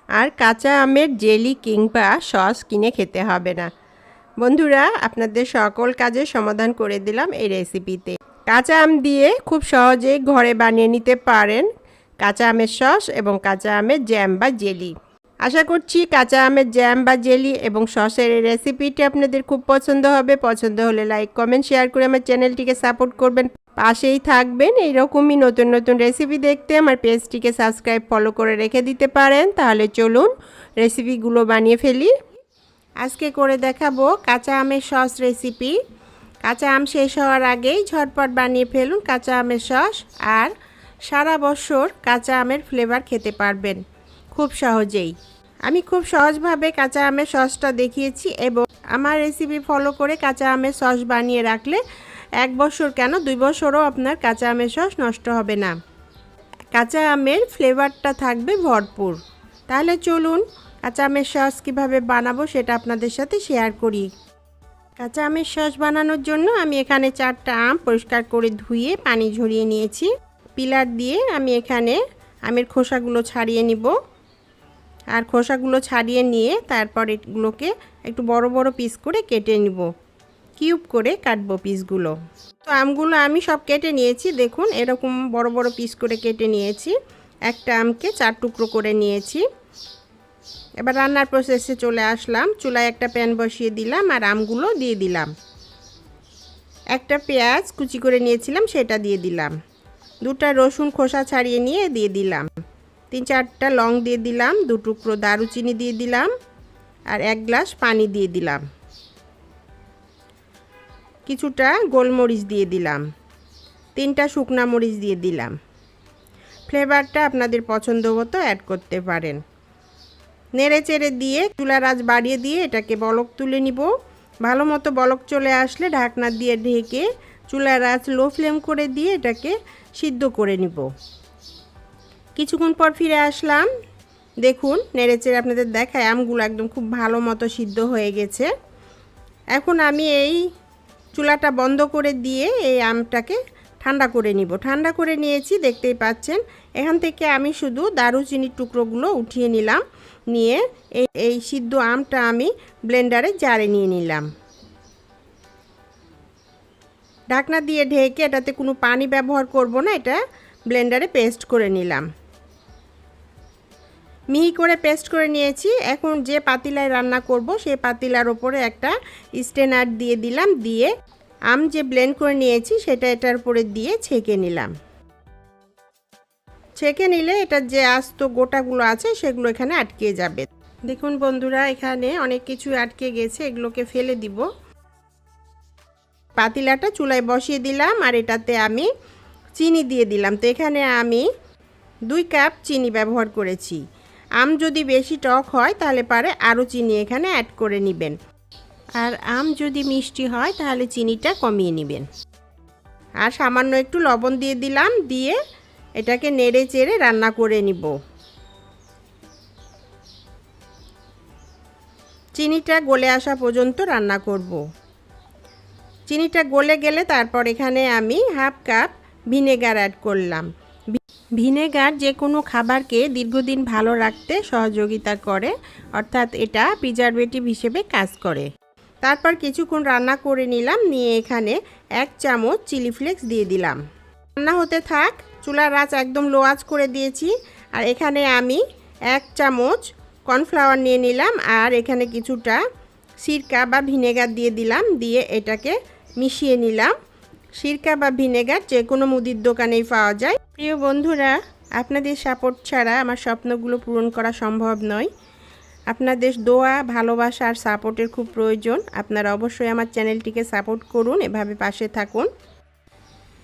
আর কাঁচা আমের জেলি কিংবা সস কিনে খেতে হবে না। বন্ধুরা, আপনাদের সকল কাজের সমাধান করে দিলাম এই রেসিপিতে। কাঁচা আম দিয়ে খুব সহজেই ঘরে বানিয়ে নিতে পারেন কাঁচা আমের সস এবং কাঁচা আমের জ্যাম বা জেলি। আশা করছি কাঁচা আমের জ্যাম বা জেলি এবং সসের এই রেসিপিটি আপনাদের খুব পছন্দ হবে। পছন্দ হলে লাইক, কমেন্ট, শেয়ার করে আমার চ্যানেলটিকে সাপোর্ট করবেন। পাশেই থাকবেন এইরকমই নতুন নতুন রেসিপি দেখতে। আমার পেজটিকে সাবস্ক্রাইব, ফলো করে রেখে দিতে পারেন। তাহলে চলুন রেসিপিগুলো বানিয়ে ফেলি। আজকে করে দেখাবো কাঁচা আমের সস রেসিপি। কাঁচা আম শেষ হওয়ার আগেই ঝটপট বানিয়ে ফেলুন কাঁচা আমের সস, আর সারা বছর কাঁচা আমের ফ্লেভার খেতে পারবেন খুব সহজেই। আমি খুব সহজভাবে কাঁচা আমের সসটা দেখিয়েছি এবং আমার রেসিপি ফলো করে কাঁচা আমের সস বানিয়ে রাখলে 1 বছর কেন 2 বছরও আপনার কাঁচা আমের সস নষ্ট হবে না। কাঁচা আমের ফ্লেভারটা থাকবে ভরপুর। তাহলে চলুন কাঁচা আমের সস কীভাবে বানাবো সেটা আপনাদের সাথে শেয়ার করি। কাঁচা আমের সস বানানোর জন্য আমি এখানে 4টা আম পরিষ্কার করে ধুয়ে পানি ঝরিয়ে নিয়েছি। পিলার দিয়ে আমি এখানে আমের খোসাগুলো ছাড়িয়ে নিব। আর খোসাগুলো ছাড়িয়ে নিয়ে তারপর এগুলোকে একটু বড় বড় পিস করে কেটে নিব। কিউব করে কাটবো পিসগুলো। তো আমগুলো আমি সব কেটে নিয়েছি। দেখুন এরকম বড় বড় পিস করে কেটে নিয়েছি। একটা আমকে 4 টুকরো করে নিয়েছি। এবার রান্নার প্রসেসে চলে আসলাম। চুলায় একটা প্যান বসিয়ে দিলাম আর আমগুলো দিয়ে দিলাম। একটা পেঁয়াজ কুচি করে নিয়েছিলাম সেটা দিয়ে দিলাম। 2টা রসুন খোসা ছাড়িয়ে নিয়ে দিয়ে দিলাম। 3-4টা লং দিয়ে দিলাম। 2 টুকরো দারুচিনি দিয়ে দিলাম আর 1 গ্লাস পানি দিয়ে দিলাম। কিছুটা গোলমরিচ দিয়ে দিলাম। 3টা শুকনা মরিচ দিয়ে দিলাম। ফ্লেভারটা আপনাদের পছন্দ মতো অ্যাড করতে পারেন। নেড়ে চেড়ে দিয়ে চুলার আঁচ বাড়িয়ে দিয়ে এটাকে বলক তুলে নিব। ভালো মতো বলক চলে আসলে ঢাকনা দিয়ে ঢেকে চুলার আঁচ লো ফ্লেম করে দিয়ে এটাকে সিদ্ধ করে নিব। কিছুক্ষণ পর ফিরে আসলাম। দেখুন নেড়ে চেড়ে আপনাদের দেখায় আমগুলো একদম খুব ভালো মতো সিদ্ধ হয়ে গেছে। এখন আমি এই চুলাটা বন্ধ করে দিয়ে এই আমটাকে ঠান্ডা করে নিব। ঠান্ডা করে নিয়েছি, দেখতেই পাচ্ছেন। এখান থেকে আমি শুধু দারুচিনির টুকরোগুলো উঠিয়ে নিলাম। নিয়ে এই সিদ্ধ আমটা আমি ব্লেন্ডারে জারে নিয়ে নিলাম। ঢাকনা দিয়ে ঢেকে এটাতে কোনো পানি ব্যবহার করব না, এটা ব্লেন্ডারে পেস্ট করে নিলাম। মিহি করে পেস্ট করে নিয়েছি। এখন যে পাতিলায় রান্না করব সেই পাতিলার ওপরে একটা স্ট্রেনার দিয়ে দিলাম। দিয়ে আম যে ব্লেন্ড করে নিয়েছি সেটা এটার উপরে দিয়ে ছেঁকে নিলাম। ছেঁকে নিলে এটার যে আস্ত গোটাগুলো আছে সেগুলো এখানে আটকে যাবে। দেখুন বন্ধুরা, এখানে অনেক কিছু আটকে গেছে, এগুলোকে ফেলে দিব। পাতিলাটা চুলায় বসিয়ে দিলাম আর এটাতে আমি চিনি দিয়ে দিলাম। তো এখানে আমি 2 কাপ চিনি ব্যবহার করেছি। আম যদি বেশি টক হয় তাহলে পারে আরও চিনি এখানে অ্যাড করে নেবেন, আর আম যদি মিষ্টি হয় তাহলে চিনিটা কমিয়ে নেবেন। আর সামান্য একটু লবণ দিয়ে দিলাম। দিয়ে এটাকে নেড়ে চেড়ে রান্না করে নিব। চিনিটা গলে আসা পর্যন্ত রান্না করব। চিনিটা গলে গেলে তারপর এখানে আমি 1/2 কাপ ভিনেগার অ্যাড করলাম। ভিনেগার যে কোনো খাবারকে দীর্ঘদিন ভালো রাখতে সহযোগিতা করে, অর্থাৎ এটা প্রিজারভেটিভ হিসেবে কাজ করে। তারপর কিছুক্ষণ রান্না করে নিলাম। নিয়ে এখানে 1 চামচ চিলি ফ্লেক্স দিয়ে দিলাম। রান্না হতে থাক। চুলার আঁচ একদম লো আঁচ করে দিয়েছি। আর এখানে আমি 1 চামচ কর্নফ্লাওয়ার নিয়ে নিলাম আর এখানে কিছুটা সিরকা বা ভিনেগার দিয়ে দিলাম। দিয়ে এটাকে মিশিয়ে নিলাম। সিরকা বা ভিনেগার যে কোনো মুদির দোকানেই পাওয়া যায়। প্রিয় বন্ধুরা, আপনাদের সাপোর্ট ছাড়া আমার স্বপ্নগুলো পূরণ করা সম্ভব নয়। আপনাদের দোয়া, ভালোবাসা আর সাপোর্টের খুব প্রয়োজন। আপনারা অবশ্যই আমার চ্যানেলটিকে সাপোর্ট করুন, এভাবে পাশে থাকুন।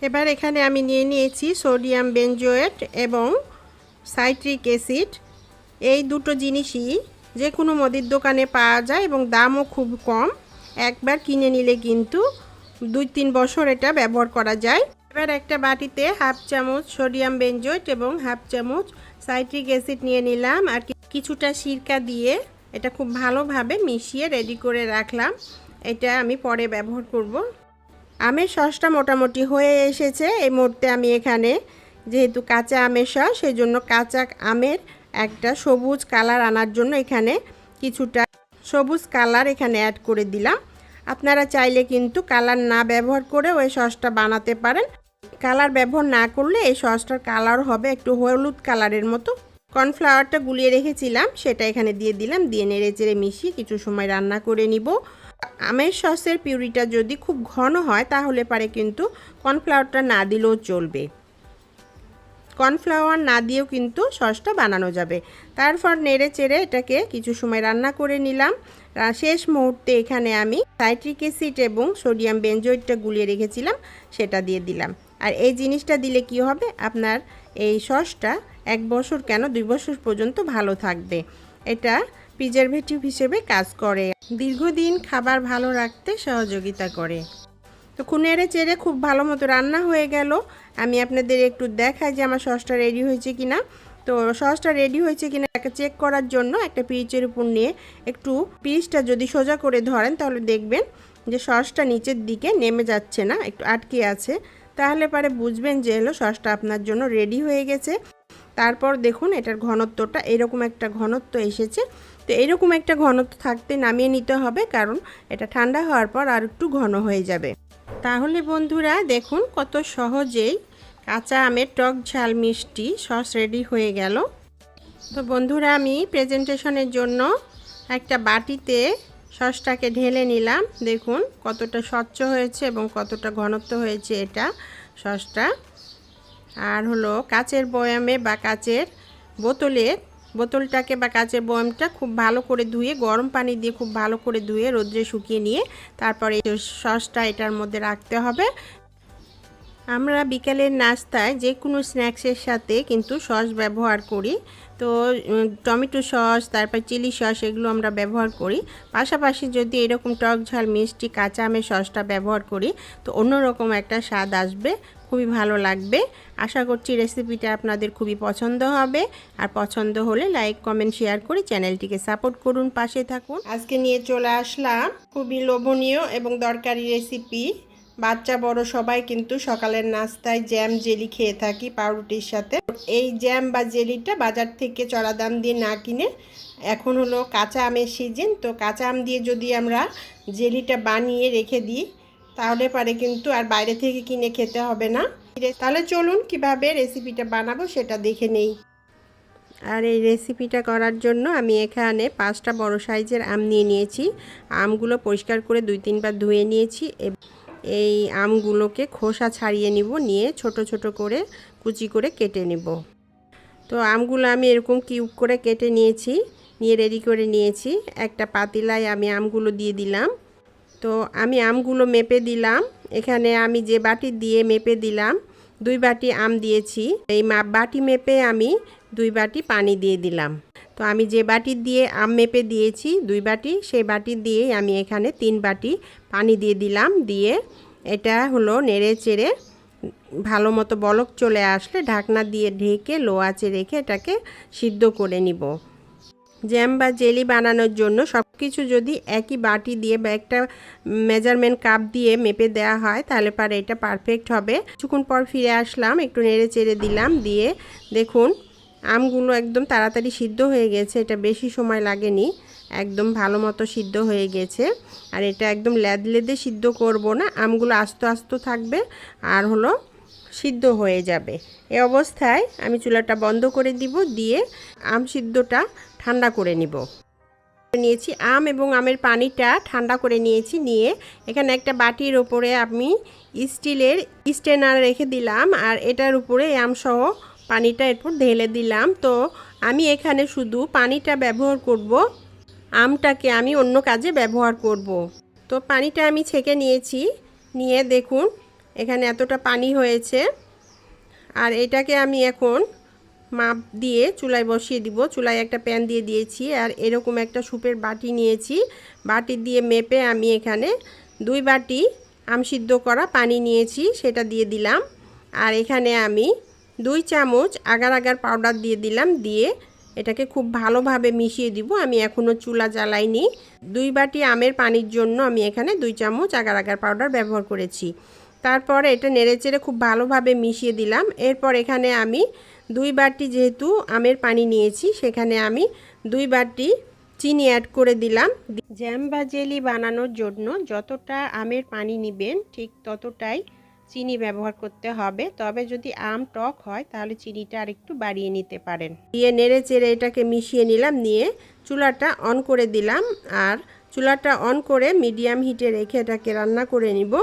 এবার এখানে আমি নিয়ে নিয়েছি সোডিয়াম বেনজোয়েট এবং সাইট্রিক অ্যাসিড। এই দুটো জিনিসই যে কোনো মুদির দোকানে পাওয়া যায় এবং দামও খুব কম। একবার কিনে নিলে কিন্তু 2-3 বছর এটা ব্যবহার করা যায়। এবার একটা বাটিতে 1/2 চামচ সোডিয়াম বেনজোয়েট এবং 1/2 চামচ সাইট্রিক অ্যাসিড নিয়ে নিলাম আর কিছুটা সিরকা দিয়ে এটা খুব ভালোভাবে মিশিয়ে রেডি করে রাখলাম। এটা আমি পরে ব্যবহার করব। আমের সসটা মোটামুটি হয়ে এসেছে। এই মুহূর্তে আমি এখানে যেহেতু কাঁচা আমের সস, সেই জন্য কাঁচা আমের একটা সবুজ কালার আনার জন্য এখানে কিছুটা সবুজ কালার এখানে অ্যাড করে দিলাম। আপনারা চাইলে কিন্তু কালার না ব্যবহার করে ওই সসটা বানাতে পারেন। কালার ব্যবহার না করলে এই সসটার কালার হবে একটু হলুদ কালারের মতো। কর্নফ্লাওয়ারটা গুলিয়ে রেখেছিলাম সেটা এখানে দিয়ে দিলাম, দিয়ে নেড়ে চেড়ে মিশিয়ে কিছু সময় রান্না করে নিব। আমের সসের পিউরিটা যদি খুব ঘন হয় তাহলে পারে কিন্তু কর্নফ্লাওয়ারটা না দিলেও চলবে। কর্নফ্লাওয়ার না দিয়েও কিন্তু সসটা বানানো যাবে। তারপর নেড়ে চেড়ে এটাকে কিছু সময় রান্না করে নিলাম। শেষ মুহূর্তে এখানে আমি সাইট্রিক অ্যাসিড এবং সোডিয়াম বেনজয়েডটা গুলিয়ে রেখেছিলাম সেটা দিয়ে দিলাম। আর এই জিনিসটা দিলে কি হবে, আপনার এই সসটা 1 বছর কেন 2 বছর পর্যন্ত ভালো থাকবে। এটা প্রিজারভেটিভ হিসেবে কাজ করে, দীর্ঘদিন খাবার ভালো রাখতে সহযোগিতা করে। তো নেড়ে চেড়ে খুব ভালো মতো রান্না হয়ে গেল। আমি আপনাদের একটু দেখাই যে আমার সসটা রেডি হয়েছে কিনা। তো সসটা রেডি হয়েছে কিনা একটা চেক করার জন্য একটা পিরিচের উপর নিয়ে একটু পিরিচটা যদি সোজা করে ধরেন তাহলে দেখবেন যে সসটা নিচের দিকে নেমে যাচ্ছে না, একটু আটকে আছে। তাহলে পারে বুঝবেন যে হলো সসটা আপনার জন্য রেডি হয়ে গেছে। তারপর দেখুন এটার ঘনত্বটা এরকম একটা ঘনত্ব এসেছে। তো এরকম একটা ঘনত্ব থাকতে নামিয়ে নিতে হবে, কারণ এটা ঠান্ডা হওয়ার পর আর একটু ঘন হয়ে যাবে। তাহলে বন্ধুরা দেখুন কত সহজেই কাঁচা আমের টক ঝাল মিষ্টি সস রেডি হয়ে গেল। তো বন্ধুরা আমি প্রেজেন্টেশনের জন্য একটা বাটিতে সসটাকে ঢেলে নিলাম। দেখুন কতটা স্বচ্ছ হয়েছে এবং কতটা ঘনত্ব হয়েছে এটা সসটা। আর হলো কাচের বয়ামে বা কাচের বোতলটাকে বা কাচের বয়ামটা খুব ভালো করে ধুয়ে গরম পানি দিয়ে খুব ভালো করে ধুয়ে রোদ্রে শুকিয়ে নিয়ে তারপরে সসটা এটার মধ্যে রাখতে হবে। আমরা বিকেলের নাস্তায় যে কোনো স্ন্যাক্সের সাথে কিন্তু সস ব্যবহার করি। তো টমেটো সস, তারপর চিলি সস এগুলো আমরা ব্যবহার করি। পাশাপাশি যদি এরকম টক ঝাল মিষ্টি কাঁচা আমের সসটা ব্যবহার করি তো অন্যরকম একটা স্বাদ আসবে, খুবই ভালো লাগবে। আশা করছি রেসিপিটা আপনাদের খুবই পছন্দ হবে। আর পছন্দ হলে লাইক কমেন্ট শেয়ার করে চ্যানেলটিকে সাপোর্ট করুন, পাশে থাকুন। আজকে নিয়ে চলে আসলাম খুবই লোভনীয় এবং দরকারি রেসিপি। বাচ্চা বড় সবাই কিন্তু সকালের নাস্তায় জ্যাম জেলি খেয়ে থাকি পাউরুটির সাথে। এই জ্যাম বা জেলিটা বাজার থেকে চড়া দাম দিয়ে না কিনে, এখন হলো কাঁচা আমের সিজন, তো কাঁচা আম দিয়ে যদি আমরা জেলিটা বানিয়ে রেখে দিই তাহলে পারে কিন্তু আর বাইরে থেকে কিনে খেতে হবে না। তাহলে চলুন কিভাবে রেসিপিটা বানাবো সেটা দেখে নেই। আর এই রেসিপিটা করার জন্য আমি এখানে 5টা বড় সাইজের আম নিয়ে নিয়েছি। আমগুলো পরিষ্কার করে 2-3 বার ধুয়ে নিয়েছি। এই আমগুলোকে খোসা ছাড়িয়ে নিব, নিয়ে ছোট ছোট করে কুচি করে কেটে নিব। তো আমগুলো আমি এরকম কিউব করে কেটে নিয়েছি, নিয়ে রেডি করে নিয়েছি। একটা পাতিলায় আমি আমগুলো দিয়ে দিলাম। তো আমি আমগুলো মেপে দিলাম। এখানে আমি যে বাটি দিয়ে মেপে দিলাম 2 বাটি আম দিয়েছি। এই বাটি মেপে আমি 2 বাটি পানি দিয়ে দিলাম। তো আমি যে বাটি দিয়ে আম মেপে দিয়েছি 2 বাটি, সেই বাটি দিয়ে আমি এখানে 3 বাটি পানি দিয়ে দিলাম। দিয়ে এটা হলো নেড়ে চেড়ে ভালো মতো বলক চলে আসলে ঢাকনা দিয়ে ঢেকে লো আঁচে রেখে এটাকে সিদ্ধ করে নিব। জ্যাম বা জেলি বানানোর জন্য সব কিছু যদি একই বাটি দিয়ে বা একটা মেজারমেন্ট কাপ দিয়ে মেপে দেওয়া হয় তাহলে পারে এটা পারফেক্ট হবে। কিছুক্ষণ পর ফিরে আসলাম, একটু নেড়ে চেড়ে দিলাম। দিয়ে দেখুন আমগুলো একদম তাড়াতাড়ি সিদ্ধ হয়ে গেছে, এটা বেশি সময় লাগেনি, একদম ভালো মতো সিদ্ধ হয়ে গেছে। আর এটা একদম লেদে সিদ্ধ করব না, আমগুলো আস্ত আস্ত থাকবে আর হলো সিদ্ধ হয়ে যাবে। এই অবস্থায় আমি চুলাটা বন্ধ করে দিব, দিয়ে আম সিদ্ধটা ঠান্ডা করে নিব। নিয়েছি আম এবং আমের পানিটা ঠান্ডা করে নিয়েছি। নিয়ে এখানে একটা বাটির ওপরে আমি স্টিলের স্ট্রেনার রেখে দিলাম, আর এটার উপরে আমসহ পানিটা এরপর ঢেলে দিলাম। তো আমি এখানে শুধু পানিটা ব্যবহার করব, আমটাকে আমি অন্য কাজে ব্যবহার করব। তো পানিটা আমি ছেঁকে নিয়েছি, নিয়ে দেখুন এখানে এতটা পানি হয়েছে। আর এটাকে আমি এখন মাপ দিয়ে চুলায় বসিয়ে দিব। চুলায় একটা প্যান দিয়ে দিয়েছি, আর এরকম একটা সুপের বাটি নিয়েছি। বাটি দিয়ে মেপে আমি এখানে 2 বাটি আম সিদ্ধ করা পানি নিয়েছি, সেটা দিয়ে দিলাম। আর এখানে আমি 2 চামচ আগার আগার পাউডার দিয়ে দিলাম। দিয়ে এটাকে খুব ভালোভাবে মিশিয়ে দিব। আমি এখনও চুলা জ্বালাইনি। 2 বাটি আমের পানির জন্য আমি এখানে 2 চামচ আগার আগার পাউডার ব্যবহার করেছি। তারপরে এটা নেড়েচেড়ে খুব ভালোভাবে মিশিয়ে দিলাম। এরপর এখানে আমি 2 বাটি যেহেতু আমের পানি নিয়েছি, সেখানে আমি 2 বাটি চিনি অ্যাড করে দিলাম। জ্যাম বা জেলি বানানোর জন্য যতটা আমের পানি নেবেন ঠিক ততটাই চিনি ব্যবহার করতে হবে। তবে যদি আম টক হয় তাহলে চিনিটা আরেকটু বাড়িয়ে নিতে পারেন। দিয়ে নেড়ে চেড়ে এটাকে মিশিয়ে নিলাম, নিয়ে চুলাটা অন করে দিলাম। আর চুলাটা অন করে মিডিয়াম হিটে রেখে এটাকে রান্না করে নিব।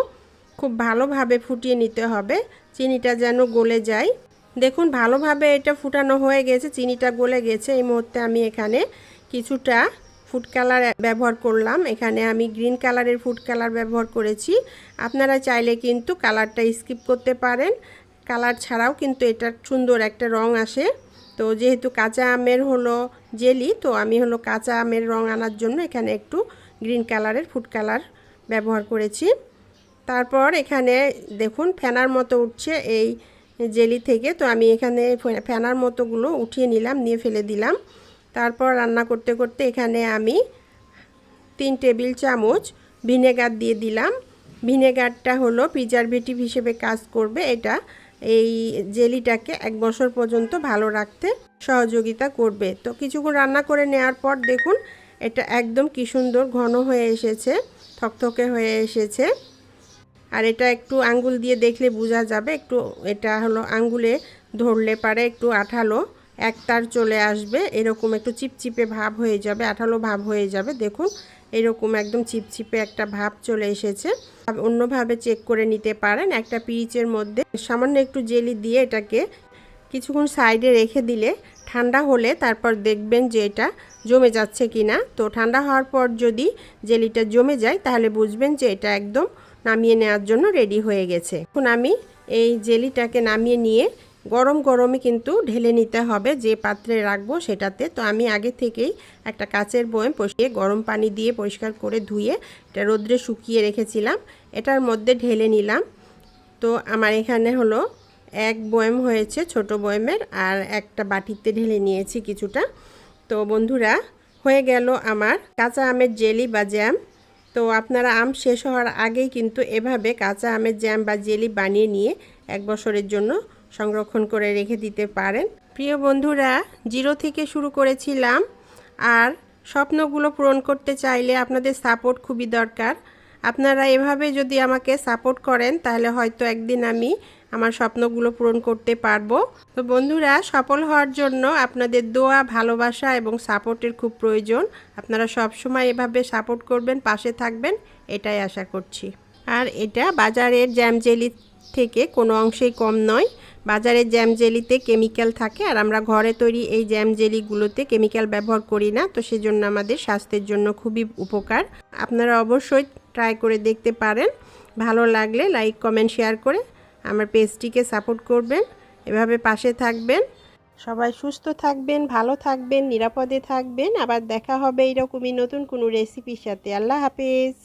খুব ভালোভাবে ফুটিয়ে নিতে হবে, চিনিটা যেন গলে যায়। দেখুন ভালোভাবে এটা ফুটানো হয়ে গেছে, চিনিটা গলে গেছে। এই মুহূর্তে আমি এখানে কিছুটা ফুড কালার ব্যবহার করলাম। এখানে আমি গ্রিন কালারের ফুড কালার ব্যবহার করেছি। আপনারা চাইলে কিন্তু কালারটা স্কিপ করতে পারেন, কালার ছাড়াও কিন্তু এটা সুন্দর একটা রং আসে। তো যেহেতু কাঁচা আমের হলো জেলি, তো আমি হলো কাঁচা আমের রং আনার জন্য এখানে একটু গ্রিন কালারের ফুড কালার ব্যবহার করেছি। তারপর এখানে দেখুন ফেনার মতো উঠছে এই জেলি থেকে, তো আমি এখানে ফেনার মতোগুলো উঠিয়ে নিলাম, নিয়ে ফেলে দিলাম। তারপর রান্না করতে করতে এখানে আমি 3 টেবিল চামচ ভিনেগার দিয়ে দিলাম। ভিনেগারটা হলো প্রিজারভেটিভ হিসেবে কাজ করবে। এটা এই জেলিটাকে 1 বছর পর্যন্ত ভালো রাখতে সহযোগিতা করবে। তো কিছুক্ষণ রান্না করে নেওয়ার পর দেখুন এটা একদম কি সুন্দর ঘন হয়ে এসেছে, থকথকে হয়ে এসেছে। আর এটা একটু আঙ্গুল দিয়ে দেখলে বোঝা যাবে, একটু এটা হলো আঙ্গুলে ধরলে পারে একটু আঠালো একতার চলে আসবে, এরকম একটু চিপচিপে ভাব হয়ে যাবে, আঠালো ভাব হয়ে যাবে। দেখুন এরকম একদম চিপচিপে একটা ভাব চলে এসেছে। অন্যভাবে চেক করে নিতে পারেন। একটা পিরিচের মধ্যে সামান্য একটু জেলি দিয়ে এটাকে কিছুক্ষণ সাইডে রেখে দিলে ঠান্ডা হলে তারপর দেখবেন যে এটা জমে যাচ্ছে কিনা। তো ঠান্ডা হওয়ার পর যদি জেলিটা জমে যায় তাহলে বুঝবেন যে এটা একদম নামিয়ে নেওয়ার জন্য রেডি হয়ে গেছে। এখন আমি এই জেলিটাকে নামিয়ে নিয়ে গরম গরমই কিন্তু ঢেলে নিতে হবে যে পাত্রে রাখবো সেটাতে। তো আমি আগে থেকেই একটা কাচের বয়াম বসিয়ে গরম পানি দিয়ে পরিষ্কার করে ধুয়ে এটা রোদ্রে শুকিয়ে রেখেছিলাম, এটার মধ্যে ঢেলে নিলাম। তো আমার এখানে হলো 1 বয়াম হয়েছে ছোট বয়ামের, আর একটা বাটিতে ঢেলে নিয়েছি কিছুটা। তো বন্ধুরা হয়ে গেল আমার কাঁচা আমের জেলি বা জ্যাম। তো আপনারা আম শেষ হওয়ার আগেই কিন্তু এভাবে কাঁচা আমের জ্যাম বা জেলি বানিয়ে নিয়ে 1 বছরের জন্য সংরক্ষণ করে রেখে দিতে পারেন। প্রিয় বন্ধুরা, 0 থেকে শুরু করেছিলাম, আর স্বপ্নগুলো পূরণ করতে চাইলে আপনাদের সাপোর্ট খুবই দরকার। আপনারা এভাবে যদি আমাকে সাপোর্ট করেন তাহলে হয়তো একদিন আমি আমার স্বপ্নগুলো পূরণ করতে পারবো। তো বন্ধুরা, সফল হওয়ার জন্য আপনাদের দোয়া, ভালোবাসা এবং সাপোর্টের খুব প্রয়োজন। আপনারা সব সময় এভাবে সাপোর্ট করবেন, পাশে থাকবেন, এটাই আশা করছি। আর এটা বাজারের জ্যাম জেলি থেকে কোনো অংশেই কম নয়। বাজারের জ্যাম জেলিতে কেমিক্যাল থাকে, আর আমরা ঘরে তৈরি এই জ্যাম জেলিগুলোতে কেমিক্যাল ব্যবহার করি না। তো সেজন্য আমাদের স্বাস্থ্যের জন্য খুবই উপকার। আপনারা অবশ্যই ট্রাই করে দেখতে পারেন। ভালো লাগলে লাইক, কমেন্ট, শেয়ার করে আমার পেজটিকে সাপোর্ট করবেন, এভাবে পাশে থাকবেন। সবাই সুস্থ থাকবেন, ভালো থাকবেন, নিরাপদে থাকবেন। আবার দেখা হবে এইরকমই নতুন কোনো রেসিপির সাথে। আল্লাহ হাফেজ।